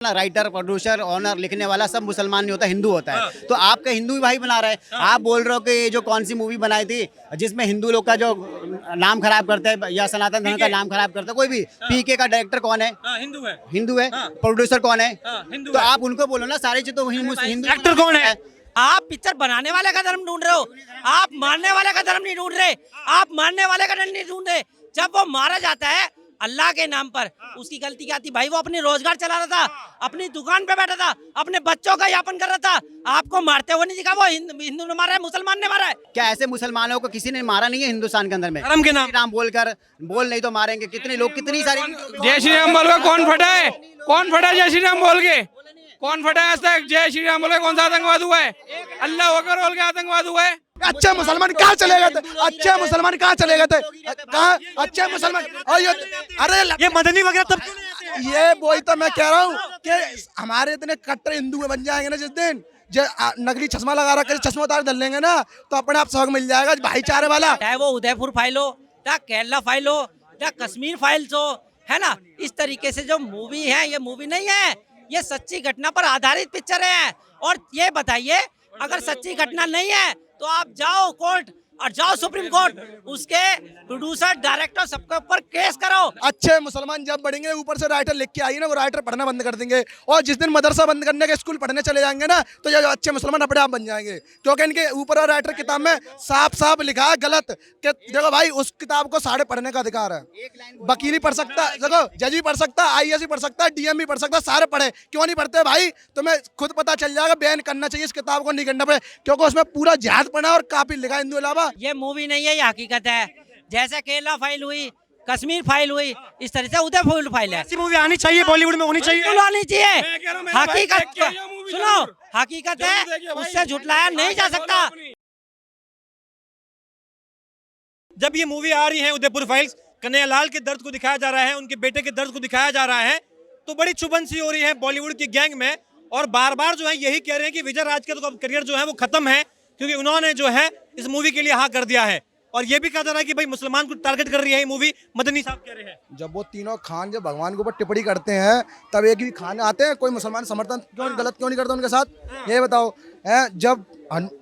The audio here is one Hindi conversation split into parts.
ना राइटर, प्रोड्यूसर, ऑनर, लिखने वाला सब मुसलमान नहीं होता, हिंदू होता है। तो आपका हिंदू भी भाई बना रहा है। आप बोल रहे हो कि ये जो कौन सी मूवी बनाई थी जिसमें हिंदू लोग का जो नाम खराब करते हैं या सनातन धर्म का नाम खराब करता है, कोई भी। पीके का डायरेक्टर कौन है? हिंदू है। प्रोड्यूसर कौन है? तो आप उनको बोलो ना, सारी चीज तो हिंदू। एक्टर कौन है? आप पिक्चर बनाने वाले का धर्म ढूंढ रहे हो, आप मारने वाले का धर्म नहीं ढूंढ रहे, आप मारने वाले का धर्म नहीं ढूंढ रहे। जब वो मारा जाता है अल्लाह के नाम पर, उसकी गलती क्या थी भाई? वो अपनी रोजगार चला रहा था, अपनी दुकान पे बैठा था, अपने बच्चों का यापन कर रहा था। आपको मारते हुए नहीं दिखा। वो हिंदू ने मारा है, मुसलमान ने मारा है। क्या ऐसे मुसलमानों को किसी ने मारा नहीं है हिंदुस्तान के अंदर में? धर्म के नाम राम बोलकर बोल नहीं तो मारेंगे। कितने लोग, कितनी सारी। जय श्री राम बोल के कौन फटा है? कौन फटा है जय श्री राम बोल के? कौन फटा है आज तक? जय श्री राम बोल के कौन सा आतंकवाद हुआ है? अल्लाह अकबर बोल के आतंकवाद हुआ है? अच्छे मुसलमान कहाँ चले गए थे? अच्छे मुसलमान कहाँ चले गए थे? कहाँ अच्छे मुसलमान? और ये अरे ये मदनी वगैरह तब क्यों नहीं आते? ये वही तो मैं कह रहा हूँ कि हमारे इतने कट्टर हिंदू बन जाएंगे ना जिस दिन, जो नकली चश्मा लगा रखा है, चश्मा उतार डाल लेंगे ना, तो अपने आप सबक मिल जाएगा भाईचारे वाला। चाहे वो उदयपुर फाइल हो या केरला फाइल हो या कश्मीर फाइल्स हो, है ना? इस तरीके से जो मूवी है, ये मूवी नहीं है, ये सच्ची घटना पर आधारित पिक्चर है। और ये बताइए, अगर सच्ची घटना नहीं है तो आप जाओ कोर्ट और जाओ सुप्रीम कोर्ट, उसके प्रोड्यूसर, डायरेक्टर सबके ऊपर केस करो। अच्छे मुसलमान जब बढ़ेंगे, ऊपर से राइटर लिख के आई ना, वो राइटर पढ़ना बंद कर देंगे। और जिस दिन मदरसा बंद करने के स्कूल पढ़ने चले जाएंगे ना, तो ये अच्छे मुसलमान अपने आप बन जाएंगे। क्योंकि इनके ऊपर राइटर किताब में साफ साफ लिखा है गलत कि देखो भाई, उस किताब को साढ़े पढ़ने का अधिकार है। वकील ही पढ़ सकता है, देखो जज भी पढ़ सकता है, IAS भी पढ़ सकता है, DM भी पढ़ सकता है, सारे पढ़े। क्यों नहीं पढ़ते भाई? तुम्हें खुद पता चल जाएगा, बैन करना चाहिए इस किताब को, नहीं करना पड़े, क्योंकि उसमें पूरा जिहाद पढ़ा और काफी लिखा हिंदू अलावा। ये मूवी नहीं है, ये हकीकत है। जैसे केरला फाइल हुई, कश्मीर फाइल हुई, इस तरह से उदयपुर फाइल है। ऐसी मूवी आनी चाहिए, बॉलीवुड में होनी चाहिए, बिल्कुल आनी चाहिए। मैं कह रहा हूं, मेरे भाई हकीकत देख के आइए मूवी सुनो, जरूर। हकीकत है, जरूर देखिए भाई। उससे झुटलाया नहीं जा सकता। जब ये मूवी आ रही है उदयपुर फाइल्स, कन्हैयालाल के दर्द को दिखाया जा रहा है, उनके बेटे के दर्द को दिखाया जा रहा है, तो बड़ी चुभन सी हो रही है बॉलीवुड की गैंग में। और बार बार जो है यही कह रहे हैं कि विजय राज का तो करियर जो है वो खत्म है, क्योंकि उन्होंने जो है इस मूवी के लिए हाँ कर दिया है। और ये भी कहा जा रहा है कि भाई मुसलमान को टारगेट कर रही है ये मूवी, मदनी साहब कह रहे हैं। जब वो तीनों खान जब भगवान के ऊपर टिप्पणी करते हैं, तब एक भी खान आते हैं, कोई मुसलमान समर्थन क्यों गलत क्यों नहीं करता उनके साथ? ये बताओ। जब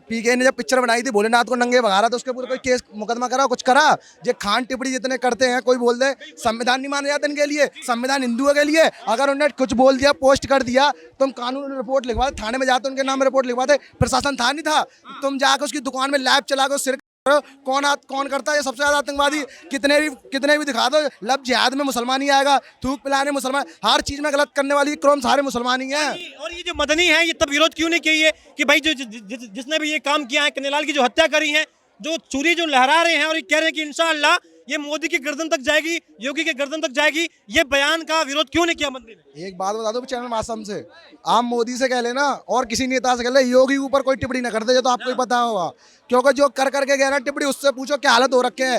PK ने जब पिक्चर बनाई थी भोलेनाथ को नंगे भगा रहा था, उसके ऊपर कोई केस मुकदमा करा, कुछ करा? ये खान टिप्पणी जितने करते हैं, कोई बोल दे संविधान नहीं माना जाता इनके लिए, संविधान हिंदुओं के लिए। अगर उन्होंने कुछ बोल दिया, पोस्ट कर दिया, तुम कानून रिपोर्ट लिखवाते, थाने में जाते उनके नाम रिपोर्ट लिखवाते, प्रशासन था नहीं था, तुम जाकर उसकी दुकान में लैब चला कर सिर कौन करता है ये सबसे ज्यादा आतंकवादी? कितने भी दिखा दो, लब जिहाद में मुसलमान ही आएगा, थूक पिलाने मुसलमान, हर चीज में गलत करने वाली क्रोम सारे मुसलमान ही हैं। और ये जो मदनी है, ये तब विरोध क्यों नहीं किए कि भाई जिसने भी ये काम किया है, कन्हैयालाल की जो हत्या करी है, जो चूरी जो लहरा रहे हैं और ये कह रहे हैं कि इंशाअल्लाह ये मोदी की गर्दन तक जाएगी, योगी के गर्दन तक जाएगी, ये बयान का विरोध क्यों नहीं किया मंत्री ने? एक बात बता दो चैनल मासूम से, आप मोदी से कह लेना और किसी नेता से कह ले, योगी ऊपर कोई टिप्पणी ना कर दे, जो तो आपको ही पता होगा। क्योंकि जो कर करके गया ना टिप्पणी, उससे पूछो क्या हालत हो रखे हैं।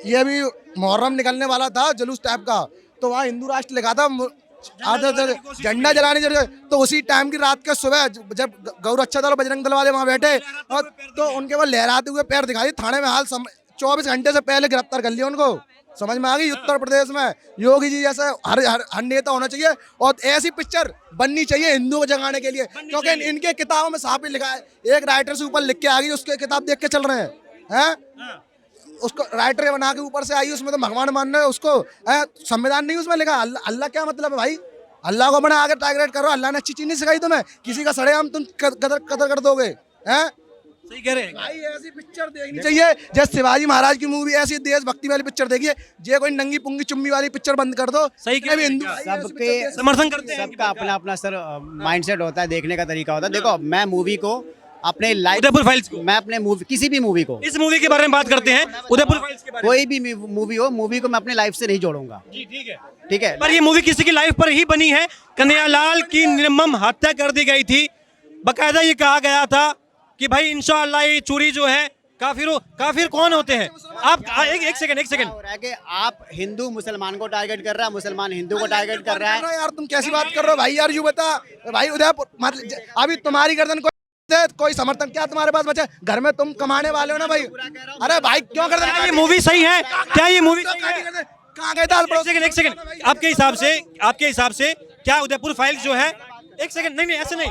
ये भी मुहर्रम निकलने वाला था जुलूस टाइप का, तो वहाँ हिंदू राष्ट्र लिखा था, झंडा जलाने, तो उसी टाइम की रात के सुबह जब गौरक्षा दल और बजरंग दल वाले वहाँ बैठे, और तो उनके बाद लहराते हुए पैर दिखाई, थाने में हाल 24 घंटे से पहले गिरफ्तार कर लिया उनको। समझ में आ गई? उत्तर प्रदेश में योगी जी जैसा हर नेता होना चाहिए, और ऐसी पिक्चर बननी चाहिए हिंदुओं को जगाने के लिए, क्योंकि इनके किताबों में साफ ही लिखा है। एक राइटर से ऊपर लिख के आ गई, उसके किताब देख के चल रहे हैं, उसको राइटर बना के ऊपर से आई, उसमें तो भगवान मान रहे हैं उसको, संविधान नहीं उसमें लिखा। अल्लाह क्या मतलब है भाई? अल्लाह को बना आगे टारगेट करो। अल्लाह ने अच्छी चीज नहीं सिखाई तुम्हें, किसी का सड़ेआम तुम कदर कर दोगे, हैं? सही कह रहे हैं भाई ऐसी पिक्चर देखनी चाहिए, जैसे शिवाजी महाराज की मूवी, ऐसी देशभक्ति वाली पिक्चर देखिए। जे कोई नंगी पुंगी चुम्मी वाली पिक्चर बंद कर दो। सही कह रहे हैं। हिंदू सबके समर्थन करते हैं। सबका अपना अपना सर माइंडसेट होता है, देखने का तरीका होता है। देखो, मैं मूवी को अपने लाइफ, उदयपुर फाइल्स को, मैं अपने मूवी, किसी भी मूवी को, इस मूवी के बारे में बात करते हैं, उदयपुर फाइल्स के बारे में। कोई भी मूवी हो, मूवी को मैं अपने लाइफ से नहीं जोड़ूंगा। जी ठीक है, ठीक है, पर ये मूवी किसी की लाइफ पर ही बनी है। कन्हैयालाल की निर्मम हत्या कर दी गई थी, बकायदा ये कहा गया था कि भाई इंशाअल्लाह ये चोरी जो है, काफिर कौन होते हैं? आप एक सेकंड हो रहा है कि आप हिंदू मुसलमान को टारगेट कर रहा है, मुसलमान हिंदू को टारगेट कर रहा है। यार तुम कैसी बात कर रहे हो भाई? यार यू बता भाई, उदयपुर मतलब अभी तुम्हारी गर्दन कोई समर्थन क्या तुम्हारे पास बचा? घर में तुम कमाने वाले हो ना भाई। अरे भाई क्यों कर ये मूवी सही है क्या? ये मूवी कहाँ गए थे? एक सेकंड, आपके हिसाब से क्या उदयपुर फाइल्स जो है, एक सेकंड, नहीं ऐसे नहीं,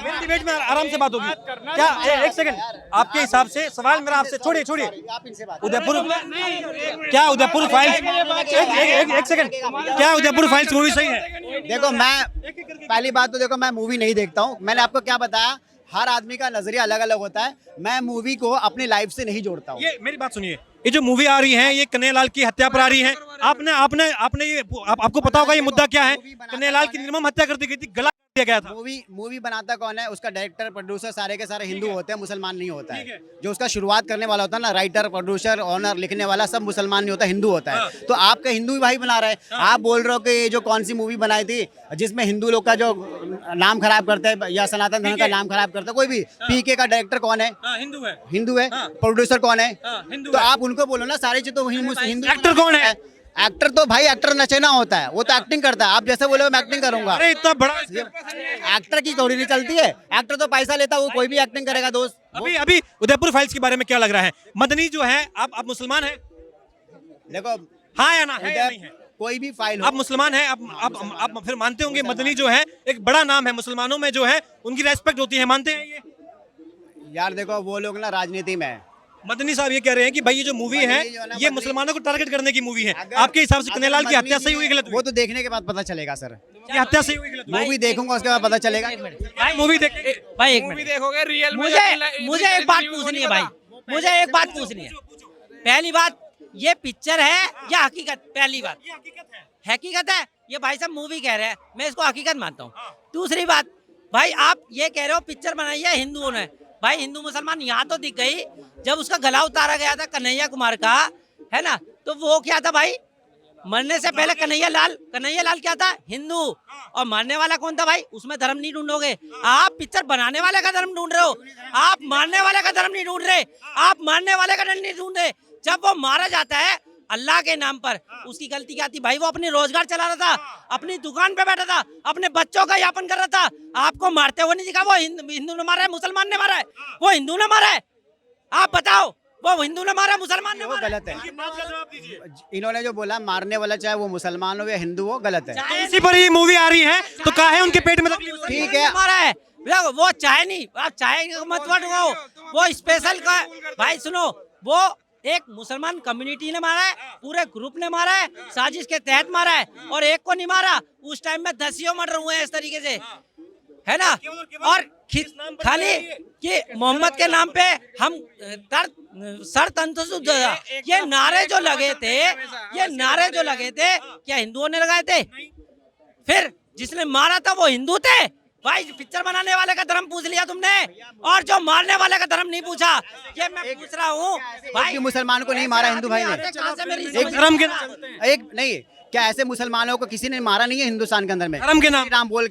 मेरी डिबेट में आराम से बात होगी। क्या एक सेकंड, आपके हिसाब से सवाल मेरा आपसे, छोड़िए उदयपुर, क्या उदयपुर फाइल्स, एक सेकंड, क्या उदयपुर फाइल्स मूवी सही है? देखो मैं पहली बात तो देखो मैं मूवी नहीं देखता हूँ। मैंने आपको क्या बताया, हर आदमी का नजरिया अलग अलग होता है। मैं मूवी को अपनी लाइफ से नहीं जोड़ता हूँ। ये मेरी बात सुनिए, ये जो मूवी आ रही है ये कन्हैयालाल की हत्या पर आ रही है। आपने आपने आपने ये आपको पता होगा ये मुद्दा क्या है? कन्हैयालाल की निर्मम हत्या कर दी गई थी, गला दिया गया था। मूवी बनाता कौन है? उसका डायरेक्टर प्रोड्यूसर सारे के सारे हिंदू होते हैं, मुसलमान नहीं होता है। जो उसका शुरुआत करने वाला होता है ना, राइटर प्रोड्यूसर ऑनर लिखने वाला, सब मुसलमान नहीं होता, हिंदू होता है। तो आपका हिंदू ही भाई बना रहा है। आप बोल रहे हो कि ये जो कौन सी मूवी बनाई थी जिसमें हिंदू लोग का जो नाम खराब करता है या सनातन धर्म का नाम खराब करता है, कोई भी, पीके का डायरेक्टर कौन है? हिंदू है। प्रोड्यूसर कौन है? तो आप उनको बोलो ना, सारी चीज तो हिंदू। एक्टर कौन है? एक्टर तो भाई एक्टर नचेना होता है, वो तो एक्टिंग करता है। आप जैसे बोले मैं एक्टिंग करूंगा, अरे इतना बड़ा एक्टर की थोड़ी नहीं चलती है। एक्टर तो पैसा लेता है, वो कोई भी एक्टिंग करेगा दोस्त। अभी उदयपुर फाइल्स के बारे में क्या लग रहा है? मदनी जो है, आप मुसलमान हैं? देखो हाँ या ना, है या नहीं है? कोई भी फाइल आप मुसलमान हैं, आप फिर मानते होंगे मदनी जो है एक बड़ा नाम है मुसलमानों में, जो है उनकी रेस्पेक्ट होती है, मानते हैं ये? यार देखो वो लोग ना राजनीति में है। मदनी साहब ये कह रहे हैं कि भाई ये जो मूवी है ये मुसलमानों को टारगेट करने की मूवी है। आपके हिसाब से कन्हैयालाल की हत्या सही हुई गलत हुई? वो तो देखने के बाद पता चलेगा सर। ये हत्या सही हुई गलत हुई? मूवी देखूंगा उसके बाद पता चलेगा। मूवी देख भाई एक मूवी मिनट, देखोगे रियल में मुझे एक बात पूछनी है भाई, मुझे एक बात पूछनी है। पहली बात, ये पिक्चर है या हकीकत? पहली बात हकीकत है, ये भाई साहब मूवी कह रहे हैं, मैं इसको हकीकत मानता हूँ। दूसरी बात भाई, आप ये कह रहे हो पिक्चर बनाई है हिंदुओं ने। भाई हिंदू मुसलमान यहाँ तो दिख गई जब उसका गला उतारा गया था कन्हैया कुमार का, है ना? तो वो क्या था भाई? मरने से पहले कन्हैया लाल क्या था? हिंदू। और मारने वाला कौन था भाई? उसमें धर्म नहीं ढूंढोगे आप, पिक्चर बनाने वाले का धर्म ढूंढ रहे हो आप, मारने वाले का धर्म नहीं ढूंढ रहे आप, मारने वाले का धर्म नहीं ढूंढ रहे। जब वो मारा जाता है अल्लाह के नाम पर, उसकी गलती क्या थी भाई? वो अपनी रोजगार चला रहा था, अपनी दुकान पे बैठा था, अपने बच्चों का यापन कर रहा था। आपको मारते हुए नहीं दिखा? वो हिंदू ने मारा है, मुसलमान ने मारा है? वो हिंदू ने मारा है? आप बताओ, वो हिंदू ने मारा, मुसलमान ने वो मारा? गलत है। इन्होंने जो बोला मारने वाला चाहे वो मुसलमान हो या हिंदू हो, गलत है। इसी पर ही मूवी आ रही है तो कहा है उनके पेट में तकलीफ? ठीक है, मारा है वो चाहे नहीं, आप चाहे मत उठाओ, वो स्पेशल का भाई। सुनो, वो एक मुसलमान कम्युनिटी ने मारा है, पूरे ग्रुप ने मारा है, साजिश के तहत मारा है, और एक को नहीं मारा। उस टाइम में 10 मर्डर हुए हैं इस तरीके से, है ना? और खाली कि मोहम्मद के नाम पे हम सर तंतुसुद, ये नारे जो लगे थे क्या हिंदुओं ने लगाए थे? फिर जिसने मारा था वो हिंदू थे भाई। पिक्चर बनाने वाले का धर्म पूछ लिया तुमने, और जो मारने वाले का धर्म नहीं पूछा। ये मैं पूछ रहा हूँ भाई, मुसलमान को नहीं मारा हिंदू भाई ने? एक धर्म के एक नहीं, क्या ऐसे मुसलमानों को किसी ने मारा नहीं है हिंदुस्तान के अंदर में? धर्म के नाम राम बोल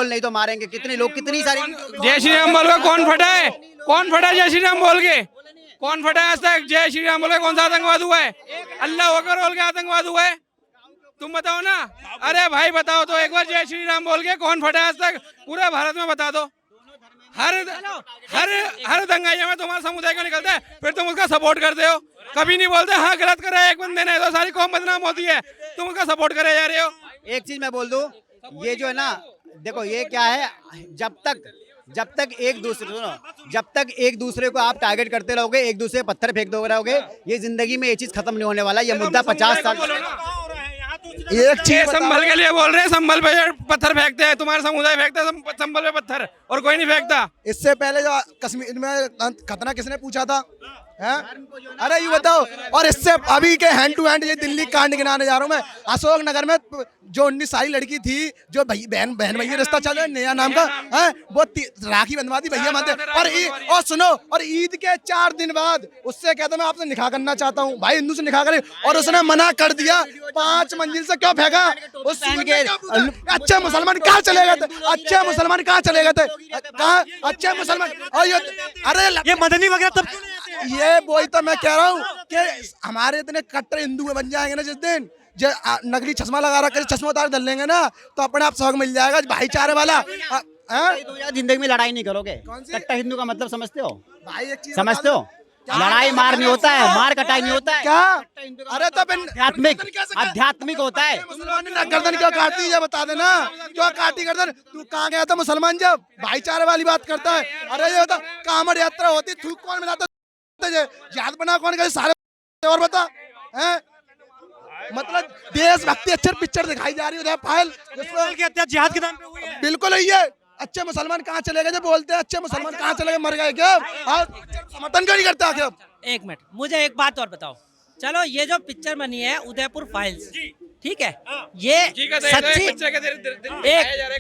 नहीं तो मारेंगे। कितने लोग, कितनी सारी। जय श्री राम बोल के कौन फटा है? कौन फटा है जय श्री राम बोल के? कौन फटा है आज तक? जय श्री राम बोल के कौन सा आतंकवाद हुआ है? अल्लाह अकबर बोल के आतंकवाद हुआ है? तुम बताओ ना। अरे भाई बताओ तो एक बार, जय श्री राम बोल के कौन फटा है आज तक? पूरे भारत में बता दो। हर दंगाइयों में तुम्हारा समुदाय का निकलता है, फिर तुम उसका सपोर्ट करते हो। कभी नहीं बोलते हाँ गलत करे एक बंदे ने तो सारी कौम बदनाम होती है, तुम उसका सपोर्ट करे जा रहे हो। एक चीज मैं बोल दूं, ये जो है ना, देखो ये क्या है, जब तक एक दूसरे को आप टारगेट करते रहोगे, एक दूसरे पत्थर फेंक दो रहोगे, ये जिंदगी में ये चीज खत्म नहीं होने वाला। ये मुद्दा 50 साल। एक चीज संभल के लिए बोल रहे हैं, संभल पे पत्थर फेंकते हैं, तुम्हारा समुदाय फेंकता है संभल पे पत्थर, और कोई नहीं फेंकता। इससे पहले जो कश्मीर में खतना किसने पूछा था? हैं? अरे ये बताओ। और इससे अभी के हैंड टू हैंड ये दिल्ली कांड गिनाने जा रहा हूँ मैं। अशोक नगर में जो 19 साली लड़की थी, जो बहन भैया रिश्ता चल रहा है नया नाम का, है वो राखी बंधवा दी भैया मानते। और सुनो, और ईद के 4 दिन बाद उससे कहता मैं आपसे निकाह करना चाहता हूँ, भाई हिंदू से निकाह करे, और उसने मना कर दिया। 5 मंजिल से क्यों फेंका? उस अच्छे मुसलमान कहाँ चले गए थे? अच्छे मुसलमान कहाँ चले गए थे? कहाँ अच्छे मुसलमान? और ये मदनी वगैरह तब ये वही तो मैं कह रहा हूँ कि हमारे इतने कट्टर हिंदू बन जाएंगे ना जिस दिन, जो नकली चश्मा लगा रखा, चश्मा उतार डाल लेंगे ना, तो अपने आप सबक मिल जाएगा भाईचारे वाला। तो यार जिंदगी में लड़ाई नहीं करोगे। कट्टा हिंदू का मतलब समझते हो? भाई एक चीज समझते हो? लड़ाई मार नहीं होता है, मार कटाई नहीं होता है। क्या अरे तो आध्यात्मिक होता है। मुसलमान ने गर्दन क्यों काटी ये बता देना, क्यों काटी गर्दन? तू कहाँ गया था मुसलमान जब भाईचारे वाली बात करता है? अरे ये बता, कांवड़ यात्रा होती, थूक कौन मिलाता तुझे? याद बना कौन करे सारे? और बता हैं, मतलब देशभक्ति अच्छी पिक्चर दिखाई जा रही है फाइल की हत्या जिहाद के नाम पे हुई है। बिल्कुल है ये। अच्छे मुसलमान कहाँ चले गए? जो बोलते हैं अच्छे मुसलमान कहाँ चले गए, मर गए क्या? समर्थन क्यों नहीं करता क्या? एक मिनट, मुझे एक बात और बताओ। चलो ये जो पिक्चर बनी है उदयपुर फाइल्स, ठीक है, ये सच्ची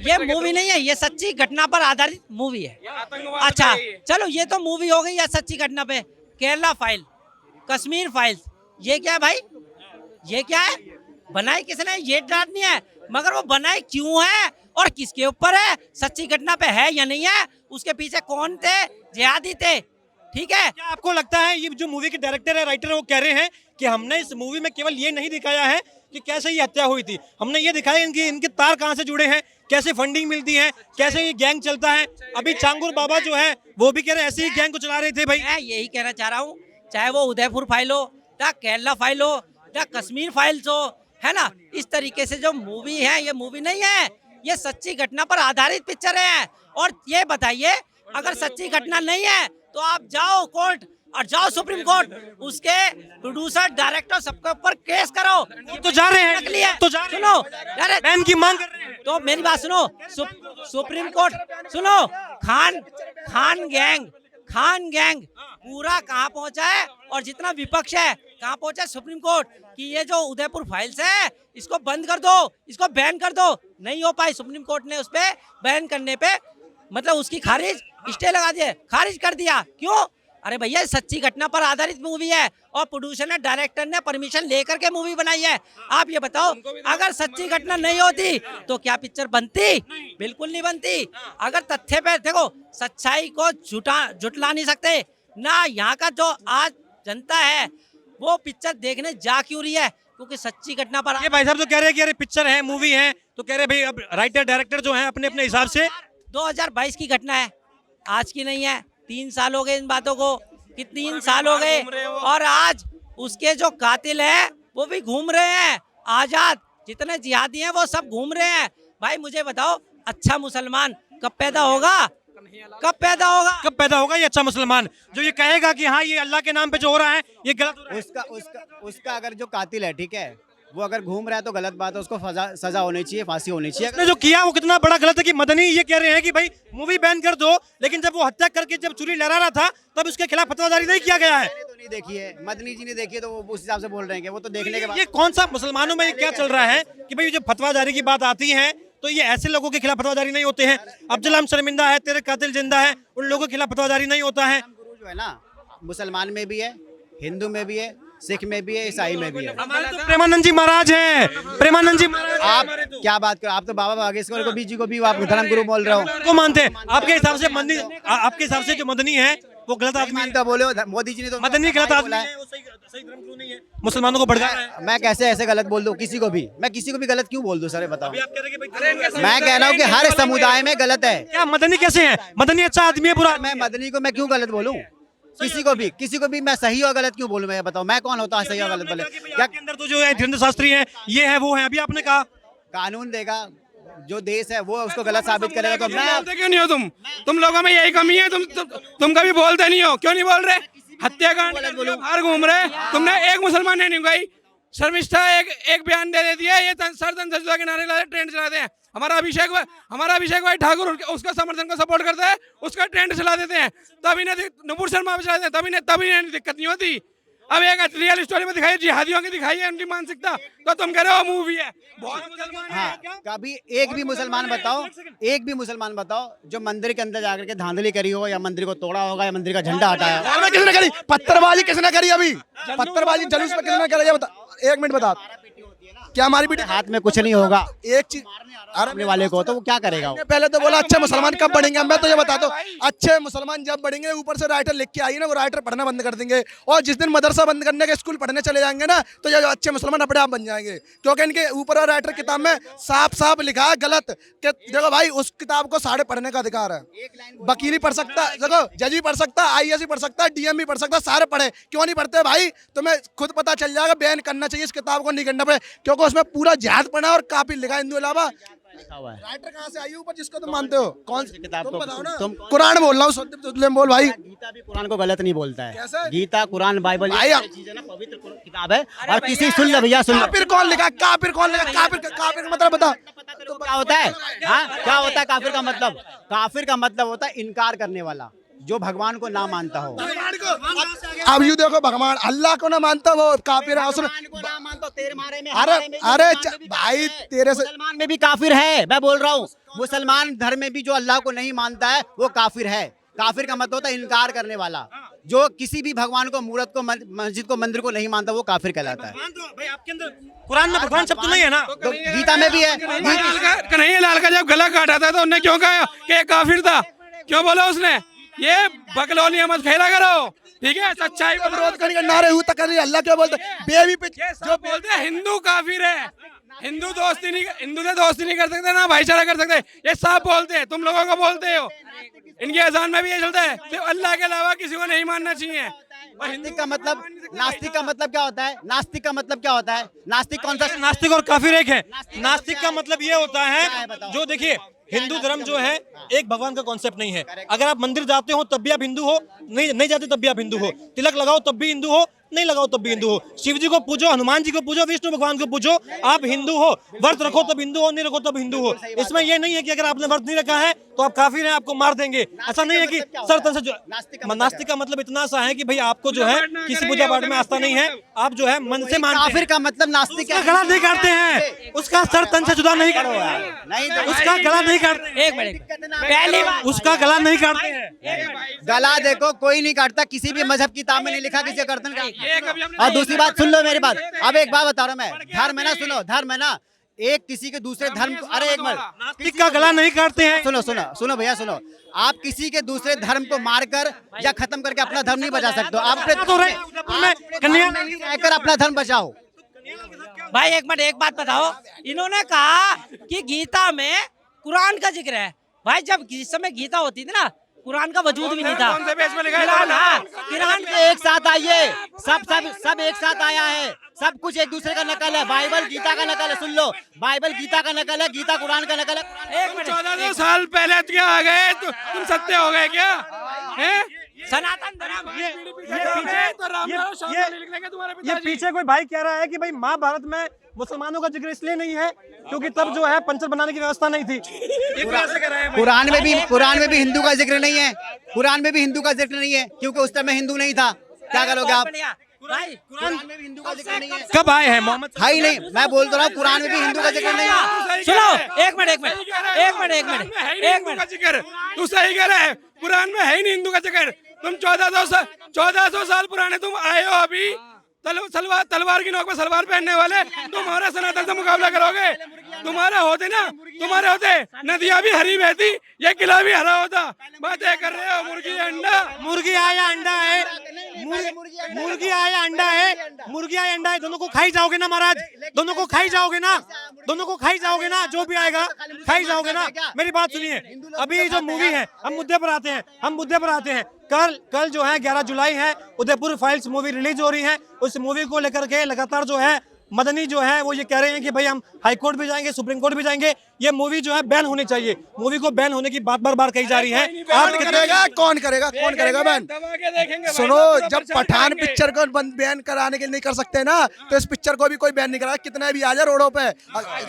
ये मूवी नहीं है, ये सच्ची घटना पर आधारित मूवी है। अच्छा चलो ये तो मूवी हो गई या सच्ची घटना पे। केरला फाइल, कश्मीर फाइल्स, ये क्या है भाई? ये क्या है? बनाई किसने? ये डाट नहीं है, मगर वो बनाई क्यों है और किसके ऊपर है, सच्ची घटना पे है या नहीं है, उसके पीछे कौन थे, जिहादी थे, ठीक है। क्या आपको लगता है ये जो मूवी के डायरेक्टर है, राइटर है, वो कह रहे हैं कि हमने इस मूवी में केवल ये नहीं दिखाया है कि कैसे ये हत्या हुई थी, हमने ये दिखाया कि इनके तार कहाँ से जुड़े हैं, कैसे फंडिंग मिलती है, कैसे ये गैंग चलता है। अभी चांगुर बाबा जो है वो भी कह रहे हैं ऐसे ही गैंग को चला रहे थे भाई। मैं यही कहना चाह रहा हूँ, चाहे वो उदयपुर फाइल हो या केरला फाइल हो या कश्मीर फाइल्स हो, है ना, इस तरीके से जो मूवी है ये मूवी नहीं है, ये सच्ची घटना पर आधारित पिक्चर है। और ये बताइए अगर सच्ची घटना नहीं है तो आप जाओ कोर्ट और जाओ सुप्रीम कोर्ट, उसके प्रोड्यूसर डायरेक्टर सबके ऊपर केस करो। तो जा रहे हैं, नकली है, तो जा रहे हैं। सुनो अरे बैन की मांग कर रहे हैं। तो मेरी बात सुनो, सुप्रीम कोर्ट सुनो, खान गैंग पूरा कहाँ पहुंचा है और जितना विपक्ष है कहाँ पहुंचा है सुप्रीम कोर्ट कि ये जो उदयपुर फाइल्स है इसको बंद कर दो, इसको बैन कर दो। नहीं हो पाई, सुप्रीम कोर्ट ने उस पे बैन करने पे मतलब उसकी खारिज स्टे लगा दिया, खारिज कर दिया। क्यों? अरे भैया सच्ची घटना पर आधारित मूवी है और प्रोड्यूसर ने, डायरेक्टर ने परमिशन लेकर के मूवी बनाई है। आप ये बताओ अगर सच्ची घटना नहीं होती तो क्या पिक्चर बनती? बिल्कुल नहीं बनती। अगर तथ्य पे देखो, सच्चाई को झुटला नहीं सकते ना। यहाँ का जो आज जनता है वो पिक्चर देखने जा क्यों रही है? क्योंकि सच्ची घटना पर। ये भाई साहब तो कह रहे हैं कि अरे पिक्चर है, मूवी है, तो कह रहे भाई अब राइटर डायरेक्टर जो है अपने अपने हिसाब से। 2022 की घटना है, आज की नहीं है। 3 साल हो गए इन बातों को, कि 3 साल हो गए और आज उसके जो कातिल है वो भी घूम रहे हैं आजाद। जितने जिहादी हैं वो सब घूम रहे हैं। भाई मुझे बताओ अच्छा मुसलमान कब पैदा होगा? कब पैदा होगा? कब पैदा होगा ये अच्छा मुसलमान जो ये कहेगा कि हाँ ये अल्लाह के नाम पे जो हो रहा है ये गलत हो रहा है। उसका अगर जो कातिल है, ठीक है, वो अगर घूम रहा है तो गलत बात है, उसको सजा होनी चाहिए, फांसी होनी चाहिए। उसने जो किया वो कितना बड़ा गलत है कि मदनी ये कह रहे हैं कि भाई मूवी बैन कर दो, लेकिन जब वो हत्या करके जब चुरी लहरा रहा था तब उसके खिलाफ फतवा जारी नहीं किया गया है। तो नहीं देखी है, मदनी जी ने देखी है तो वो उस हिसाब से बोल रहे हैं कि वो तो देखने के बाद। ये कौन सा मुसलमानों में ये क्या चल रहा है कि भाई जब फतवा जारी की बात आती है तो ये ऐसे लोगों के खिलाफ फतवा जारी नहीं होते हैं। अफजल हम शर्मिंदा है, तेरे कातिल जिंदा है, उन लोगों के खिलाफ फतवा जारी नहीं होता है। गुरु जो है ना, मुसलमान में भी है, हिंदू में भी है, सिख में भी है, ईसाई में भी है। हमारे तो प्रेमानंद जी महाराज हैं, प्रेमानंद जी महाराज। आप क्या बात करो, आप तो बाबा बागेश्वर को भी को भी आप धर्म गुरु बोल रहे हो। को मानते हैं आपके हिसाब से मदनी, आपके हिसाब से जो मदनी है वो गलत आदमी है? मानता बोले हो, मोदी जी ने तो मदनी गलत आदमी बोला है, वो सही धर्म गुरु नहीं है, मुसलमानों को भड़का रहा है। मैं कैसे ऐसे गलत बोल दूं किसी को भी? मैं किसी को भी गलत क्यों बोल दूं सर, बताओ। अभी आप कह रहे हैं कि भाई मैं कह रहा हूँ कि हर समुदाय में गलत है। क्या मदनी कैसे है? मदनी अच्छा आदमी है, बुरा? मैं मदनी को मैं क्यों गलत बोलूं? किसी को भी मैं सही और गलत क्यों बोलूं? मैं बताओ, मैं कौन होता है सही और गलत बोले? क्या आपके अंदर तो जो है धीरेन्द्र शास्त्री है, ये है वो है, अभी आपने कहा कानून देगा जो देश है वो उसको गलत साबित करेगा। तो मैं बोलते क्यों नहीं हो तुम लोगों में यही कमी है, तुम कभी बोलते नहीं हो, क्यों नहीं बोल रहे? हत्याकांड बाहर घूम रहे, तुमने एक मुसलमान ने नहीं गई। शर्मिष्ठा एक बयान दे देती है, ये सरदन सजदा के नारे लाते ट्रेंड चलाते हैं। हमारा अभिषेक भाई ठाकुर उसका समर्थन को सपोर्ट करता है, उसका ट्रेंड चला देते हैं, तभी ने नुपुर शर्मा पे चलाते हैं, तभी ने दिक्कत नहीं होती। अब एक रियल स्टोरी में दिखाई, जिहादियों की दिखाई है उनकी मानसिकता, तो तुम कह रहे हो मूवी है। बहुत मुसलमान है। हाँ, कभी एक भी मुसलमान बताओ जो मंदिर के अंदर जाकर के धांधली करी हो, या मंदिर को तोड़ा होगा, या मंदिर का झंडा हटाया हो। और में किसने करी? पत्थरबाजी किसने करी? अभी पत्थरबाजी जुलूस में किसने करी? ये बता, 1 मिनट बता। क्या हमारी बेटी हाथ में कुछ नहीं होगा एक चीज मारने वाले को, तो वो क्या करेगा वो? पहले तो बोला अच्छे मुसलमान कब बढ़ेंगे, मैं तो ये बताता हूँ अच्छे मुसलमान जब बढ़ेंगे, ऊपर से राइटर लिख के आई ना, वो राइटर पढ़ना बंद कर देंगे, और जिस दिन मदरसा बंद करने के स्कूल पढ़ने चले जाएंगे ना, तो ये अच्छे मुसलमान अपने आप बन जाएंगे, क्योंकि इनके ऊपर राइटर किताब में साफ साफ लिखा है गलत कि देखो भाई उस किताब को सारे पढ़ने का अधिकार है, वकील ही पढ़ सकता है, देखो जज भी पढ़ सकता है, IAS भी पढ़ सकता है, DM भी पढ़ सकता है, सारे पढ़े, क्यों नहीं पढ़ते भाई? तुम्हें खुद पता चल जाएगा, बैन करना चाहिए इस किताब को, नहीं करना पड़े, क्योंकि उसमें पूरा जिहाद पढ़ा और काफी लिखा हिंदू अलावा। राइटर कहाँ से आई ऊपर जिसको तुम मानते हो? कौन सी किताब तुम को? बताओ ना। तुम कुरान बोल रहा हूँ, बोल भाई। गीता भी कुरान को गलत नहीं बोलता है। कैसे? गीता, कुरान, बाइबल भाई, ये चीज है ना, पवित्र किताब है। और किसी सुन लो भैया, सुन लो, काफिर कौन लिखा? काफिर कौन लिखा? काफिर का मतलब बता। तो क्या होता है? हाँ, क्या होता है काफिर का मतलब? काफिर का मतलब होता है इनकार करने वाला, जो भगवान को ना मानता हो। अब यू देखो, भगवान अल्लाह को ना मानता वो काफिर है। भगवान को ना मानता, तेरे मारे में, अरे हमारे में, अरे मुसलमान में भी भाई काफिर है। तेरे से मुसलमान में भी काफिर है, मैं बोल रहा हूँ। मुसलमान धर्म में भी जो अल्लाह को नहीं मानता है वो काफिर है। काफिर का मतलब होता है इनकार करने वाला, जो किसी भी भगवान को, मूर्त को, मस्जिद को, मंदिर को नहीं मानता, वो काफिर कहलाता है। भगवान तो भाई आपके अंदर कुरान में भगवान शब्द तो नहीं है ना? तो गीता में भी है। कन्हैया लाल का जब गला काटा था तो उन्हें क्यों कहा कि ये काफिर था? क्यों बोला उसने? ये बकलौलियां मत खेला करो, ठीक है? सच्चाई को विरोध करने नारे हूँ तक अल्लाह क्या बोलते बेबी पे जो बोलते हैं हिंदू काफिर है, हिंदू से दोस्ती नहीं कर सकते ना भाईचारा कर सकते, ये सब बोलते हैं, तुम लोगों को बोलते हो। इनके अजान में भी ये चलता है कि अल्लाह के अलावा किसी को नहीं मानना चाहिए। नास्तिक का मतलब, नास्तिक का मतलब क्या होता है? नास्तिक का मतलब क्या होता है? नास्तिक कौन सा? नास्तिक और काफिर एक है। नास्तिक का मतलब ये होता है, जो देखिए हिंदू धर्म जो है एक भगवान का कॉन्सेप्ट नहीं है। अगर आप मंदिर जाते हो तब भी आप हिंदू हो, नहीं जाते तब भी आप हिंदू हो, तिलक लगाओ तब भी हिंदू हो, नहीं लगाओ तब भी हिंदू हो, शिव जी को पूजो, हनुमान जी को पूजो, विष्णु भगवान को पूजो, आप हिंदू हो, व्रत रखो तब हिंदू हो, नहीं रखो तब हिंदू हो। इसमें ये नहीं है कि अगर आपने व्रत नहीं रखा है तो आप काफिर हैं, आपको मार देंगे, ऐसा नहीं है कि सर तन से। नास्तिक का मतलब इतना सा है कि भाई आपको जो है किसी पूजा पाठ में आस्था नहीं है, आप जो है मन से मानते हैं। काफिर का मतलब नास्तिक उसका गला नहीं काटते हैं, उसका सर तन से जुदा नहीं करते हैं, नहीं तो उसका गला नहीं काटते। एक मिनट, पहली बात, उसका गला नहीं काटते हैं। गला देखो कोई नहीं काटता, किसी भी मजहब की किताब में नहीं लिखा किसी गर्दन का। और दूसरी बात सुन लो मेरी बात, अब एक बात बता रहा हूँ मैं, धर्म है ना, सुनो, धर्म है ना, एक किसी के दूसरे धर्म, अरे एक मिनट, नास्तिक का गला नहीं काटते हैं। सुनो सुनो सुनो भैया सुनो, आप किसी के दूसरे धर्म को मारकर या खत्म करके अपना धर्म नहीं बचा सकते हो। आप अपने रहकर अपना धर्म बचाओ। भाई एक मिनट, एक बात बताओ, इन्होंने कहा कि गीता में कुरान का जिक्र है। भाई जब जिस समय गीता होती थी ना, कुरान का वजूद भी नहीं था। कौन से पेज में लिखा है? कुरान के एक साथ आइए, सब एक साथ आया है, सब कुछ एक दूसरे का नकल है। बाइबल गीता का नकल है, सुन लो, बाइबल गीता का नकल है, गीता कुरान का नकल है। एक मिनट, 1400 साल पहले क्या आ गए? तुम सत्य हो गए क्या? हैं? सनातन धर्म ये पीछे कोई भाई कह रहा है कि भाई महाभारत में मुसलमानों का जिक्र इसलिए नहीं है क्योंकि तब जो है पंचर बनाने की व्यवस्था नहीं थी। कुरान में भी हिंदू का जिक्र नहीं है, कुरान में भी हिंदू का जिक्र नहीं है, क्योंकि उस समय हिंदू नहीं था। क्या करोगे आप? भाई कुरान में भी हिंदू का जिक्र नहीं है, कब आए हैं मोहम्मद? है ही नहीं। मैं बोल तो रहा हूँ, कुरान में भी हिंदू का जिक्र नहीं है। सुनो, एक मिनट, तू सही कह रहा है, कुरान में है ही नहीं हिंदू का जिक्र। तुम 1400 साल पुराने तुम आए हो, अभी तलवार की नोक पे सलवार पहनने वाले तुम हमारे सनातन से मुकाबला करोगे? तुम्हारे होते नदियां भी हरी बहती, ये किला भी हरा होता। बातें कर रहे हो मुर्गी अंडा, मुर्गी आया अंडा है, मुर्गी आया अंडा है, मुर्गी आया अंडा है, दोनों को खाई जाओगे ना महाराज, दोनों को खाई जाओगे ना, जो भी आएगा खाई जाओगे ना। मेरी बात सुनिए, अभी जो मूवी है, हम मुद्दे पर आते हैं। कल जो है 11 जुलाई है, उदयपुर फाइल्स मूवी रिलीज हो रही है। उस मूवी को लेकर के लगातार जो है मदनी जो है वो ये कह रहे हैं कि भाई हम हाई कोर्ट भी जाएंगे, सुप्रीम कोर्ट भी जाएंगे, ये मूवी जो है बैन होनी चाहिए। मूवी को बैन होने की बात बार कही जा रही है। कौन करेगा बैन? सुनो, जब पठान पिक्चर को बैन कराने के लिए नहीं कर सकते ना, तो इस पिक्चर को भी कोई बैन नहीं करा। कितने भी आ जाए रोडों पे,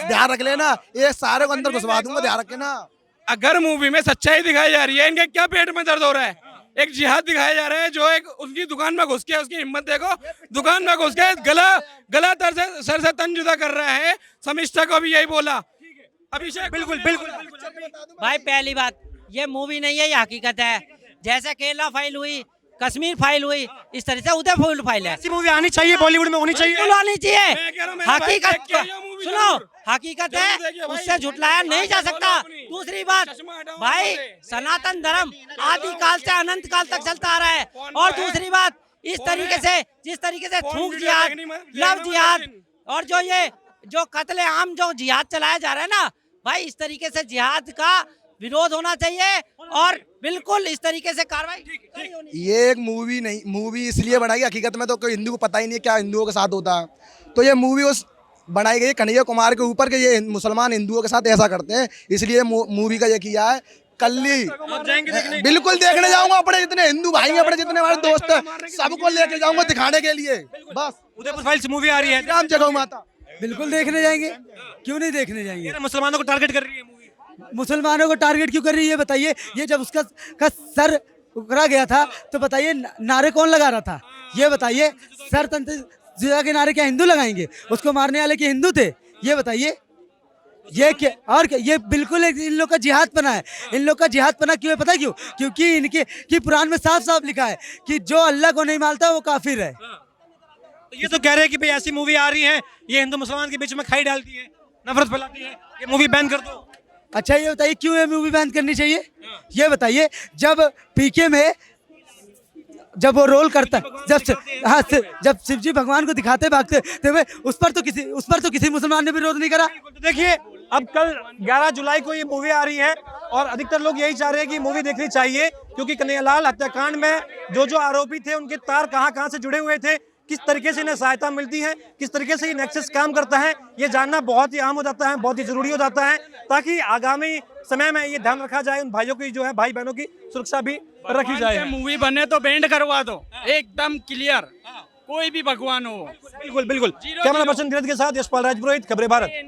ध्यान रख लेना, ये सारे को अंदर घुसवा दूंगा, ध्यान रखना। अगर मूवी में सच्चाई दिखाई जा रही है, इनके क्या पेट में दर्द हो रहा है? एक जिहाद दिखाया जा रहा है, जो एक उनकी दुकान में घुस के, उसकी हिम्मत देखो, दुकान में घुस के गला सर से तन जुदा कर रहा है। समिष्ठा को भी यही बोला अभिषेक। बिल्कुल। भाई पहली बात, ये मूवी नहीं है, ये हकीकत है। जैसे केरला फाइल हुई, कश्मीर फाइल हुई, इस तरह से उदयपुर फाइल है। ऐसी मूवी आनी चाहिए, बॉलीवुड में होनी चाहिए, आनी चाहिए। हकीकत सुनो, हकीकत है, उससे झुटलाया नहीं जा सकता। दूसरी बात भाई, सनातन धर्म आदि काल से अनंत काल तक चलता आ रहा है। और दूसरी बात, इस तरीके से जिस तरीके से थूक जिहाद, लव जिहाद और जो कत्ले आम जो जिहाद चलाया जा रहा है ना भाई, इस तरीके से जिहाद का विरोध होना चाहिए और बिल्कुल इस तरीके से कार्रवाई। ये एक मूवी नहीं, मूवी इसलिए बनाई, हकीकत में तो कोई हिंदू को पता ही नहीं है क्या हिंदुओं के साथ होता है। तो ये मूवी उस बनाई गई कन्हैया कुमार के ऊपर के ये मुसलमान हिंदुओं के साथ ऐसा करते हैं, इसलिए मूवी का ये किया है। कल्ली बिल्कुल देखने जाऊंगा, अपने जितने हिंदू भाई हैं, अपने जितने हमारे दोस्त हैं, सबको लेके जाऊंगा दिखाने के लिए। बस उदयपुर फाइल्स मूवी आ रही है, राम जगह माता, बिल्कुल देखने जाएंगे, क्यों नहीं देखने जाएंगे। मुसलमानों को टारगेट कर रही है मूवी। मुसलमानों को टारगेट क्यों कर रही है ये बताइए। ये जब उसका सर उकड़ा गया था तो बताइए नारे कौन लगा रहा था, ये बताइए। सर तंत्र के नारे क्या हिंदू लगाएंगे? उसको मारने वाले के हिंदू थे, ये बताइए। ये क्या और क्या, ये बिल्कुल इन लोग का जिहाद पना है। इन लोग का जिहाद पना क्यों है पता क्यों? क्योंकि इनके कि कुरान में साफ साफ लिखा है कि जो अल्लाह को नहीं मानता वो काफिर है। तो ये तो कह रहे हैं कि भाई ऐसी मूवी आ रही है, ये हिंदू मुसलमान के बीच में खाई डालती है, नफरत फैलाती है, ये मूवी बैन कर दो। अच्छा ये बताइए क्यों ये मूवी बैन करनी चाहिए, ये बताइए। जब पीके में जब वो रोल करता है, जब शिव जी भगवान को दिखाते भागते तो उस पर तो किसी मुसलमान ने विरोध नहीं करा। तो देखिए, अब कल 11 जुलाई को ये मूवी आ रही है और अधिकतर लोग यही चाह रहे हैं कि मूवी देखनी चाहिए, क्योंकि कन्हैयालाल हत्याकांड में जो आरोपी थे उनके तार कहां से जुड़े हुए थे, किस तरीके से इन्हें सहायता मिलती है, किस तरीके से ये नेक्सस काम करता है, ये जानना बहुत ही अहम हो जाता है, बहुत ही जरूरी हो जाता है, ताकि आगामी समय में ये ध्यान रखा जाए, उन भाइयों की जो है भाई बहनों की सुरक्षा भी रखी जाए। मूवी बने तो बैंड करवा दो, एकदम क्लियर, कोई भी भगवान हो। बिल्कुल बिल्कुल। कैमरा पर्सन धीरज के साथ यशपाल राजपुरोहित, खबरें भारत।